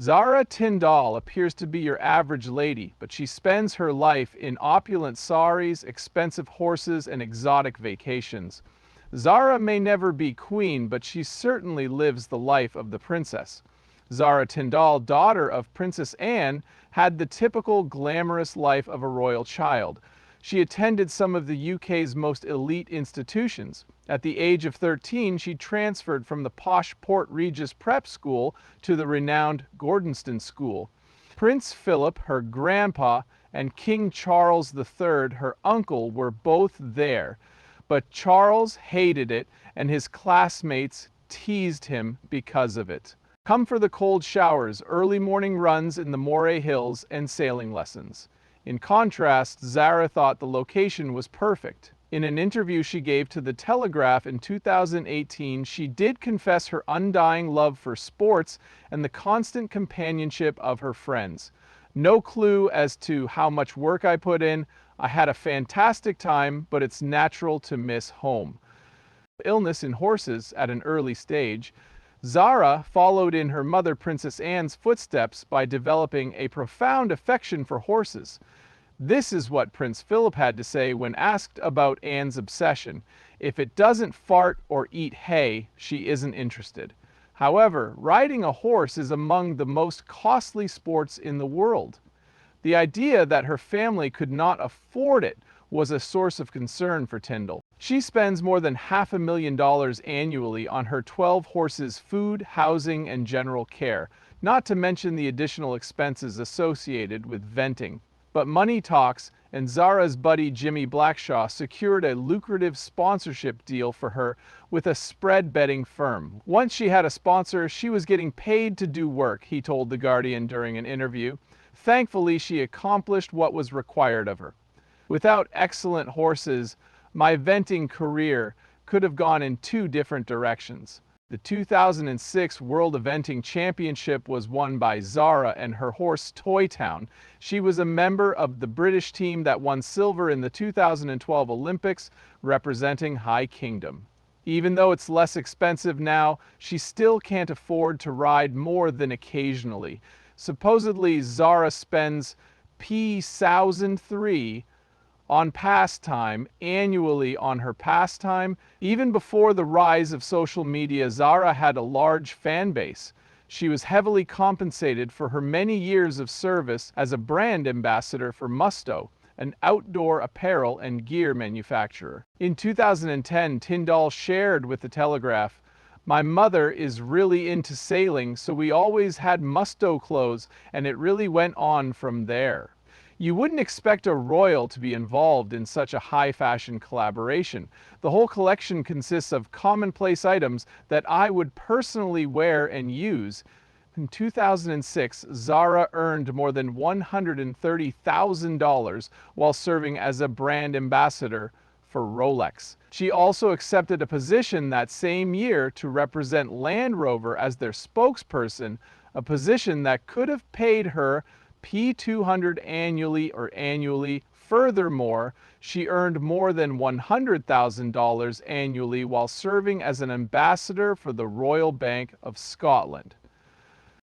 Zara Tindall appears to be your average lady, but she spends her life in opulent sarees, expensive horses, and exotic vacations. Zara may never be queen, but she certainly lives the life of the princess. Zara Tindall, daughter of Princess Anne, had the typical glamorous life of a royal child. She attended some of the UK's most elite institutions. At the age of 13, she transferred from the posh Port Regis Prep School to the renowned Gordonstoun School. Prince Philip, her grandpa, and King Charles III, her uncle, were both there. But Charles hated it, and his classmates teased him because of it. Come for the cold showers, early morning runs in the Moray Hills, and sailing lessons. In contrast, Zara thought the location was perfect. In an interview she gave to The Telegraph in 2018, she did confess her undying love for sports and the constant companionship of her friends. No clue as to how much work I put in. I had a fantastic time, but it's natural to miss home. Illness in horses at an early stage, Zara followed in her mother Princess Anne's footsteps by developing a profound affection for horses. This is what Prince Philip had to say when asked about Anne's obsession. If it doesn't fart or eat hay, she isn't interested. However, riding a horse is among the most costly sports in the world. The idea that her family could not afford it was a source of concern for Tindall. She spends more than $500,000 annually on her 12 horses' food, housing, and general care, not to mention the additional expenses associated with venting. But money talks, and Zara's buddy Jimmy Blackshaw secured a lucrative sponsorship deal for her with a spread betting firm. Once she had a sponsor, she was getting paid to do work, he told The Guardian during an interview. Thankfully, she accomplished what was required of her. Without excellent horses, my venting career could have gone in two different directions. The 2006 World Eventing Championship was won by Zara and her horse Toy Town. She was a member of the British team that won silver in the 2012 Olympics, representing High Kingdom. Even though it's less expensive now, she still can't afford to ride more than occasionally. Supposedly, Zara spends P1003 on pastime annually on her pastime. Even before the rise of social media, Zara had a large fan base. She was heavily compensated for her many years of service as a brand ambassador for Musto, an outdoor apparel and gear manufacturer. In 2010, Tindall shared with The Telegraph, "My mother is really into sailing, so we always had Musto clothes, and it really went on from there." You wouldn't expect a royal to be involved in such a high-fashion collaboration. The whole collection consists of commonplace items that I would personally wear and use. In 2006, Zara earned more than $130,000 while serving as a brand ambassador for Rolex. She also accepted a position that same year to represent Land Rover as their spokesperson, a position that could have paid her P200 annually. Furthermore, she earned more than $100,000 annually while serving as an ambassador for the Royal Bank of Scotland.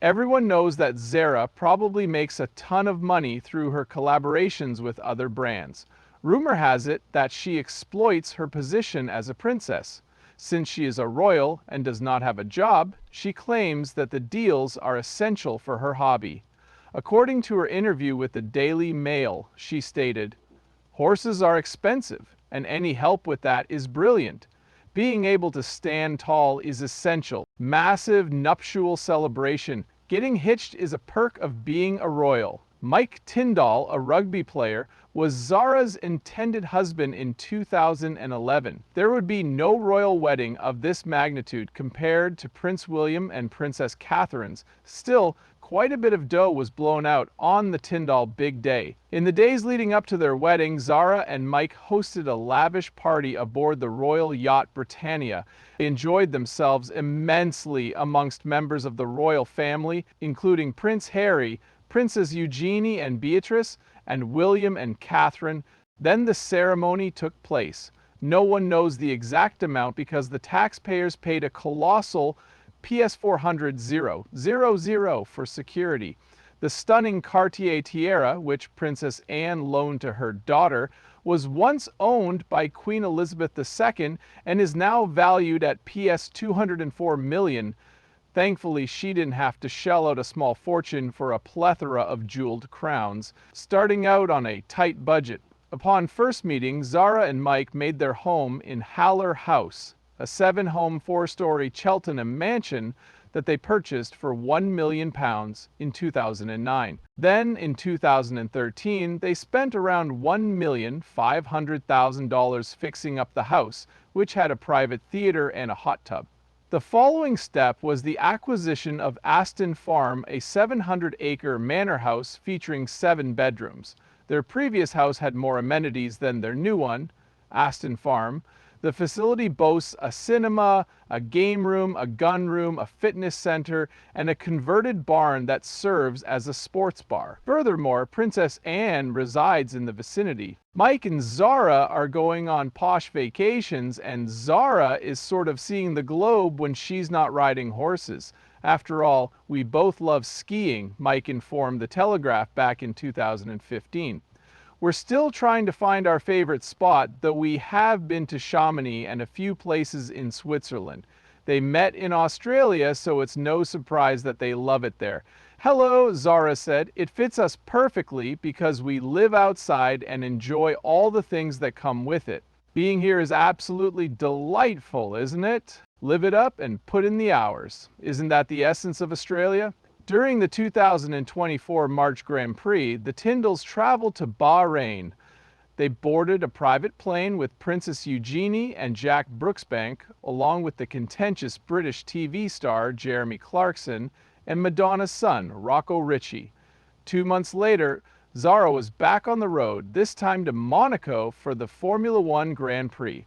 Everyone knows that Zara probably makes a ton of money through her collaborations with other brands. Rumor has it that she exploits her position as a princess. Since she is a royal and does not have a job, she claims that the deals are essential for her hobby. According to her interview with the Daily Mail, she stated, "Horses are expensive, and any help with that is brilliant. Being able to stand tall is essential. Massive nuptial celebration. Getting hitched is a perk of being a royal." Mike Tindall, a rugby player, was Zara's intended husband in 2011. There would be no royal wedding of this magnitude compared to Prince William and Princess Catherine's. Still, quite a bit of dough was blown out on the Tindall big day. In the days leading up to their wedding, Zara and Mike hosted a lavish party aboard the royal yacht Britannia. They enjoyed themselves immensely amongst members of the royal family, including Prince Harry, Princess Eugenie and Beatrice, and William and Catherine. Then the ceremony took place. No one knows the exact amount because the taxpayers paid a colossal PS400 for security. The stunning Cartier tiara, which Princess Anne loaned to her daughter, was once owned by Queen Elizabeth II and is now valued at PS 204 million. Thankfully, she didn't have to shell out a small fortune for a plethora of jeweled crowns, starting out on a tight budget. Upon first meeting, Zara and Mike made their home in Haller House, a 7-home, 4-story Cheltenham mansion that they purchased for £1 million in 2009. Then, in 2013, they spent around $1,500,000 fixing up the house, which had a private theater and a hot tub. The following step was the acquisition of Aston Farm, a 700-acre manor house featuring 7 bedrooms. Their previous house had more amenities than their new one, Aston Farm. The facility boasts a cinema, a game room, a gun room, a fitness center, and a converted barn that serves as a sports bar. Furthermore, Princess Anne resides in the vicinity. Mike and Zara are going on posh vacations, and Zara is sort of seeing the globe when she's not riding horses. After all, we both love skiing, Mike informed The Telegraph back in 2015. We're still trying to find our favorite spot, though we have been to Chamonix and a few places in Switzerland. They met in Australia, so it's no surprise that they love it there. Hello, Zara said. It fits us perfectly because we live outside and enjoy all the things that come with it. Being here is absolutely delightful, isn't it? Live it up and put in the hours. Isn't that the essence of Australia? During the 2024 March Grand Prix, the Tindalls traveled to Bahrain. They boarded a private plane with Princess Eugenie and Jack Brooksbank, along with the contentious British TV star Jeremy Clarkson and Madonna's son, Rocco Ritchie. 2 months later, Zara was back on the road, this time to Monaco for the Formula One Grand Prix.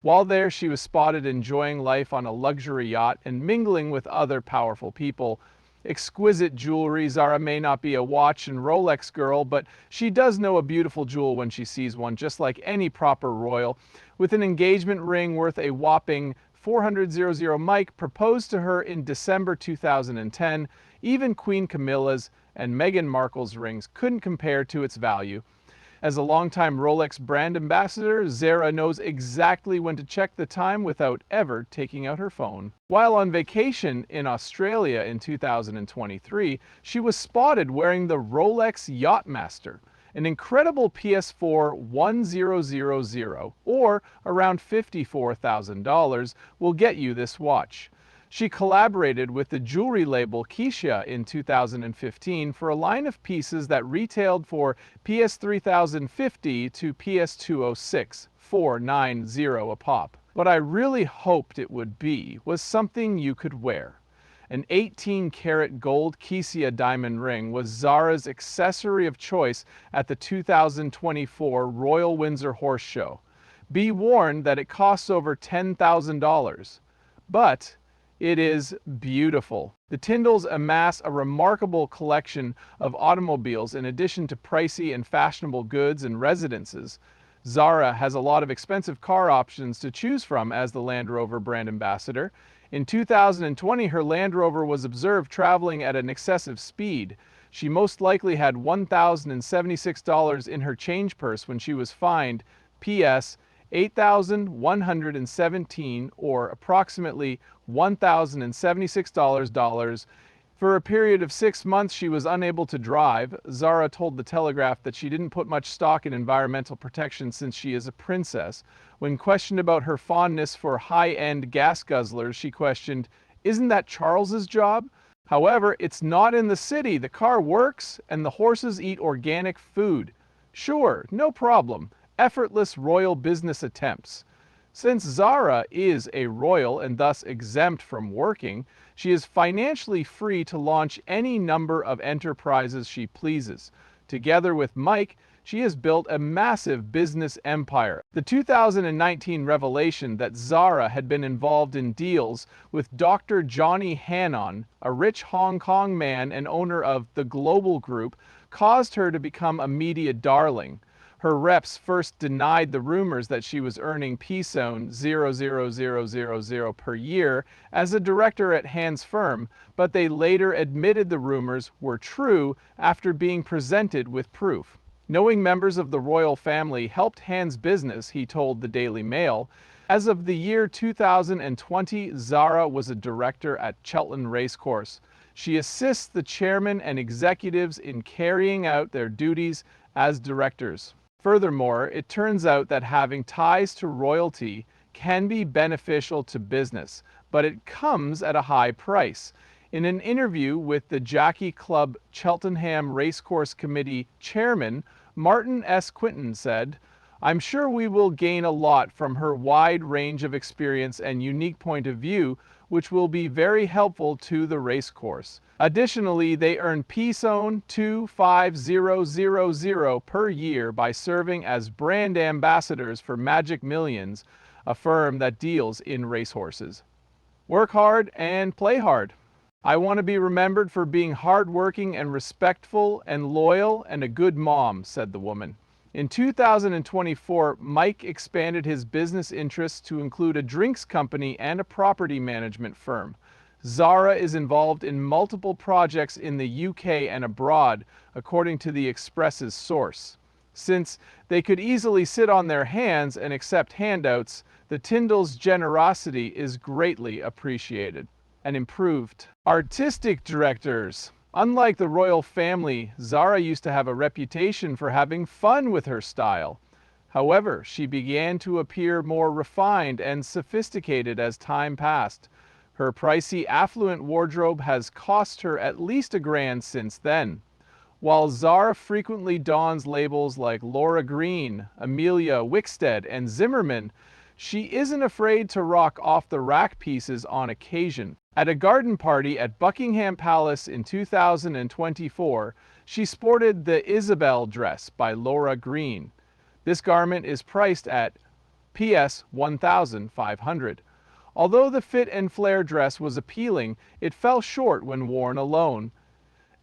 While there, she was spotted enjoying life on a luxury yacht and mingling with other powerful people. Exquisite jewelry. Zara may not be a watch and Rolex girl, but she does know a beautiful jewel when she sees one, just like any proper royal. With an engagement ring worth a whopping $400,000, Mike proposed to her in December 2010. Even Queen Camilla's and Meghan Markle's rings couldn't compare to its value. As a longtime Rolex brand ambassador, Zara knows exactly when to check the time without ever taking out her phone. While on vacation in Australia in 2023, she was spotted wearing the Rolex Yachtmaster, an incredible PS4 1000, or around $54,000, will get you this watch. She collaborated with the jewelry label Keisha in 2015 for a line of pieces that retailed for PS 3050 to PS 206, $490 a pop. What I really hoped it would be was something you could wear. An 18-karat gold Keisha diamond ring was Zara's accessory of choice at the 2024 Royal Windsor Horse Show. Be warned that it costs over $10,000. But it is beautiful. The Tindalls amass a remarkable collection of automobiles in addition to pricey and fashionable goods and residences. Zara has a lot of expensive car options to choose from as the Land Rover brand ambassador. In 2020, her Land Rover was observed traveling at an excessive speed. She most likely had $1,076 in her change purse when she was fined. P.S. $8,117, or approximately $1,076. For a period of 6 months, she was unable to drive. Zara told The Telegraph that she didn't put much stock in environmental protection since she is a princess. When questioned about her fondness for high-end gas guzzlers, she questioned, "Isn't that Charles's job?" However, it's not in the city. The car works, and the horses eat organic food. Sure, no problem. Effortless royal business attempts. Since Zara is a royal and thus exempt from working, she is financially free to launch any number of enterprises she pleases. Together with Mike, she has built a massive business empire. The 2019 revelation that Zara had been involved in deals with Dr. Johnny Hannon, a rich Hong Kong man and owner of the Global Group, caused her to become a media darling. Her reps first denied the rumors that she was earning PSON 00000 per year as a director at Hand's firm, but they later admitted the rumors were true after being presented with proof. Knowing members of the royal family helped Hand's business, he told the Daily Mail. As of the year 2020, Zara was a director at Cheltenham Racecourse. She assists the chairman and executives in carrying out their duties as directors. Furthermore, it turns out that having ties to royalty can be beneficial to business, but it comes at a high price. In an interview with the Jockey Club Cheltenham Racecourse Committee chairman, Martin S. Quinton said, "I'm sure we will gain a lot from her wide range of experience and unique point of view, which will be very helpful to the racecourse." Additionally, they earn PSON 25000 per year by serving as brand ambassadors for Magic Millions, a firm that deals in racehorses. Work hard and play hard. I want to be remembered for being hardworking and respectful and loyal and a good mom, said the woman. In 2024, Mike expanded his business interests to include a drinks company and a property management firm. Zara is involved in multiple projects in the UK and abroad, according to the Express's source. Since they could easily sit on their hands and accept handouts, the Tindall's generosity is greatly appreciated. And improved. Artistic directors. Unlike the royal family, Zara used to have a reputation for having fun with her style. However, she began to appear more refined and sophisticated as time passed. Her pricey, affluent wardrobe has cost her at least $1,000 since then. While Zara frequently dons labels like Laura Green, Amelia Wickstead, and Zimmerman, she isn't afraid to rock off-the-rack pieces on occasion. At a garden party at Buckingham Palace in 2024, she sported the Isabel dress by Laura Green. This garment is priced at PS $1,500. Although the fit and flare dress was appealing, it fell short when worn alone.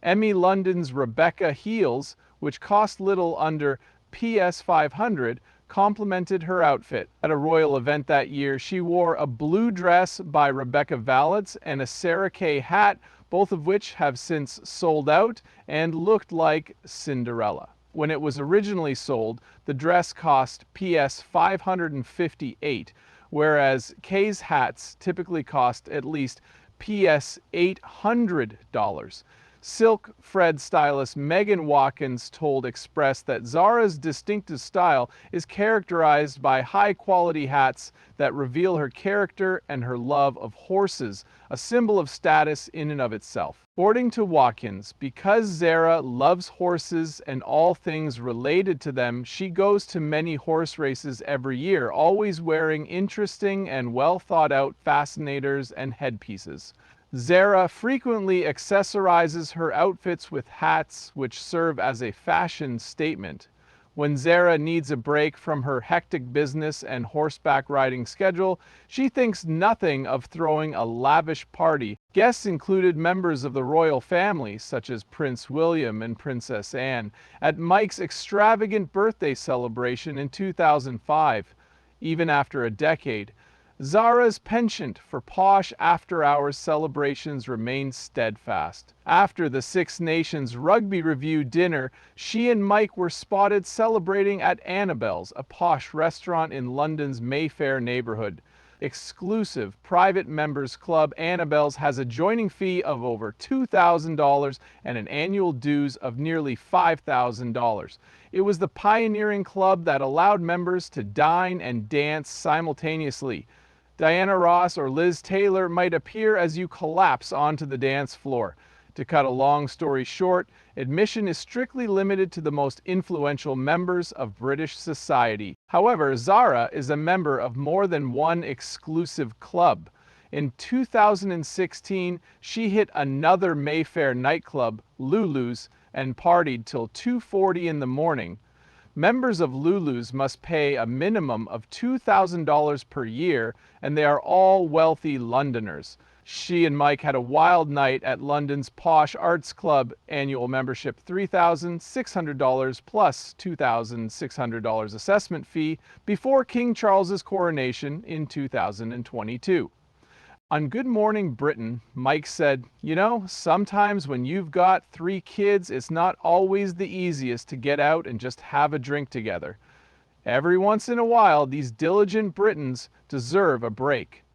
Emmy London's Rebecca heels, which cost little under PS $500, complemented her outfit. At a royal event that year, she wore a blue dress by Rebecca Valance and a Sarah Kay hat, both of which have since sold out and looked like Cinderella. When it was originally sold, the dress cost PS $558, whereas Kay's hats typically cost at least PS $800. Silk Fred stylist Megan Watkins told Express that Zara's distinctive style is characterized by high-quality hats that reveal her character and her love of horses, a symbol of status in and of itself. According to Watkins, because Zara loves horses and all things related to them, she goes to many horse races every year, always wearing interesting and well-thought-out fascinators and headpieces. Zara frequently accessorizes her outfits with hats which serve as a fashion statement. When Zara needs a break from her hectic business and horseback riding schedule, she thinks nothing of throwing a lavish party. Guests included members of the royal family, such as Prince William and Princess Anne, at Mike's extravagant birthday celebration in 2005. Even after a decade, Zara's penchant for posh after-hours celebrations remains steadfast. After the Six Nations Rugby Review dinner, she and Mike were spotted celebrating at Annabelle's, a posh restaurant in London's Mayfair neighborhood. Exclusive private members club, Annabelle's has a joining fee of over $2,000 and an annual dues of nearly $5,000. It was the pioneering club that allowed members to dine and dance simultaneously. Diana Ross or Liz Taylor might appear as you collapse onto the dance floor. To cut a long story short, admission is strictly limited to the most influential members of British society. However, Zara is a member of more than one exclusive club. In 2016, she hit another Mayfair nightclub, Lulu's, and partied till 2:40 in the morning. Members of Lulu's must pay a minimum of $2,000 per year, and they are all wealthy Londoners. She and Mike had a wild night at London's Posh Arts Club annual membership, $3,600 plus $2,600 assessment fee before King Charles's coronation in 2022. On Good Morning Britain, Mike said, "You know, sometimes when you've got 3 kids, it's not always the easiest to get out and just have a drink together. Every once in a while, these diligent Britons deserve a break."